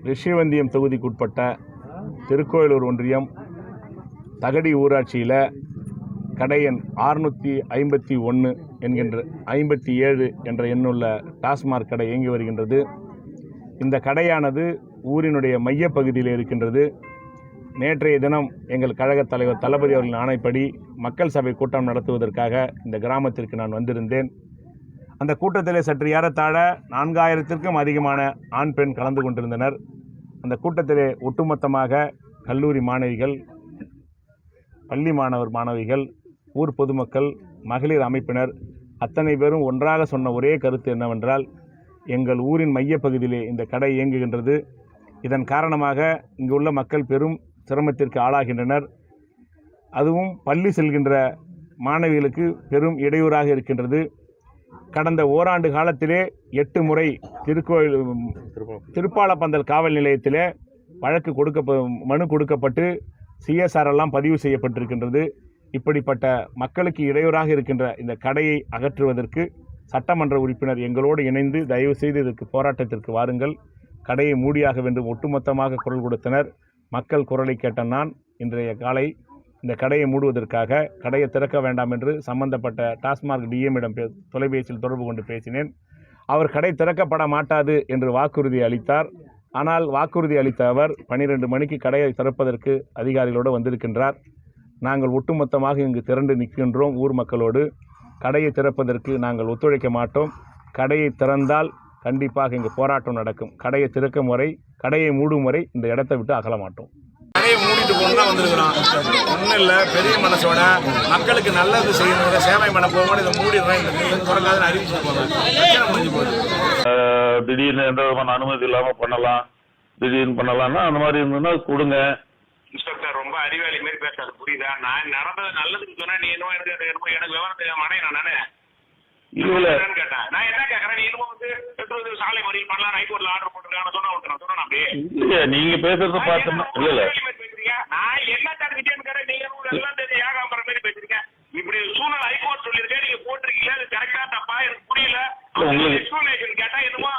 ரிஷிவந்தியம் தொகுதிக்குட்பட்ட திருக்கோயிலூர் ஒன்றியம் தகடி ஊராட்சியில் கடை எண் 651 என்கின்ற 57 என்ற எண்ணுள்ள டாஸ்மாக் கடை இயங்கி வருகின்றது. இந்த கடையானது ஊரினுடைய மையப்பகுதியில் இருக்கின்றது. நேற்றைய தினம் எங்கள் கழக தலைவர் தளபதி அவர்களின் ஆணைப்படி மக்கள் சபை கூட்டம் நடத்துவதற்காக இந்த கிராமத்திற்கு நான் வந்திருந்தேன். அந்த கூட்டத்திலே சற்று ஏறத்தாழ 4000த்திற்கும் அதிகமான ஆண் பெண் கலந்து கொண்டிருந்தனர். அந்த கூட்டத்திலே ஒட்டுமொத்தமாக கல்லூரி மாணவிகள், பள்ளி மாணவிகள், ஊர் பொதுமக்கள், மகளிர் அமைப்பினர் அத்தனை பேரும் ஒன்றாக சொன்ன ஒரே கருத்து என்னவென்றால், எங்கள் ஊரின் மையப்பகுதியிலே இந்த கடை இயங்குகின்றது. இதன் காரணமாக இங்குள்ள மக்கள் பெரும் சிரமத்திற்கு ஆளாகின்றனர். அதுவும் பள்ளி செல்கின்ற மாணவிகளுக்கு பெரும் இடையூறாக இருக்கின்றது. கடந்த ஓராண்டு காலத்திலே 8 முறை திருப்பாலப்பந்தல் காவல் நிலையத்திலே மனு கொடுக்கப்பட்டு CSR எல்லாம் பதிவு செய்யப்பட்டிருக்கின்றது. இப்படிப்பட்ட மக்களுக்கு இடையூறாக இருக்கின்ற இந்த கடையை அகற்றுவதற்கு சட்டமன்ற உறுப்பினர் எங்களோடு இணைந்து தயவு செய்து இதற்கு போராட்டத்திற்கு வாருங்கள், கடையை மூடியாக வேண்டும் ஒட்டுமொத்தமாக குரல் கொடுத்தனர். மக்கள் குரலை கேட்ட நான் இன்றைய காலை இந்த கடையை மூடுவதற்காக கடையை திறக்க வேண்டாம் என்று சம்பந்தப்பட்ட டாஸ்மாக் டிஎம்மிடம் தொலைபேசியில் தொடர்பு கொண்டு பேசினேன். அவர் கடை திறக்கப்பட மாட்டாது என்று வாக்குறுதி அளித்தார். ஆனால் வாக்குறுதி அளித்த அவர் 12 மணிக்கு கடையை திறப்பதற்கு அதிகாரிகளோடு வந்திருக்கின்றார். நாங்கள் ஒட்டுமொத்தமாக இங்கு திரண்டு நிற்கின்றோம். ஊர் மக்களோடு கடையை திறப்பதற்கு நாங்கள் ஒத்துழைக்க மாட்டோம். கடையை திறந்தால் கண்டிப்பாக இங்கு போராட்டம் நடக்கும். கடையை திறக்கும் வரை, கடையை மூடும் வரை இந்த இடத்தை விட்டு அகல மாட்டோம். கடையை மூடிட்டு போகணும் தான் வந்திருக்கிறோம். ஒன்றும் இல்லை, பெரிய மனசோட மக்களுக்கு நல்லது செய்யணுங்கிற சேவை பண்ண போகணும். இதை மூடிடுறேன், இந்த திறக்காதுன்னு அறிவிச்சுட்டு போங்க. முடிஞ்சு போகுது. திடீர்னு எந்த விதமான அனுமதி இல்லாமல் பண்ணலாம், திடீர்னு பண்ணலாம்னா அந்த மாதிரி இருந்ததுன்னா கொடுங்க. இன்ஸ்பெக்டர் ரொம்ப அறிவாளி மாரி பேசாது, புரியுதா? நான் நடந்தது நல்லதுக்கு சொன்னா நீ என்னமோ எனக்கு விவரத்தை மனைவி நானே கேட்டேன். நான் என்ன கேட்கறேன், நீ என்னமோ சாலை மறியல் பண்ணலாம், ஹைகோர்ட்ல ஆர்டர் போட்டுருக்கான்னு சொன்னா அப்படியே இல்ல நீங்க பேசுறத பார்த்தோம்னா இல்ல பேசுறீங்க. நான் என்ன கேட்டேன், நீங்க எல்லாம் தெரியும் ஏகாம்பர மாதிரி பேசுறீங்க. இப்படி சூழ்நிலை ஹைகோர்ட் சொல்லியிருக்கேன், நீங்க போட்டிருக்கீங்க, அது கரெக்டா தப்பா எனக்கு புரியல. எக்ஸ்பிளனேஷன் கேட்டா என்னமோ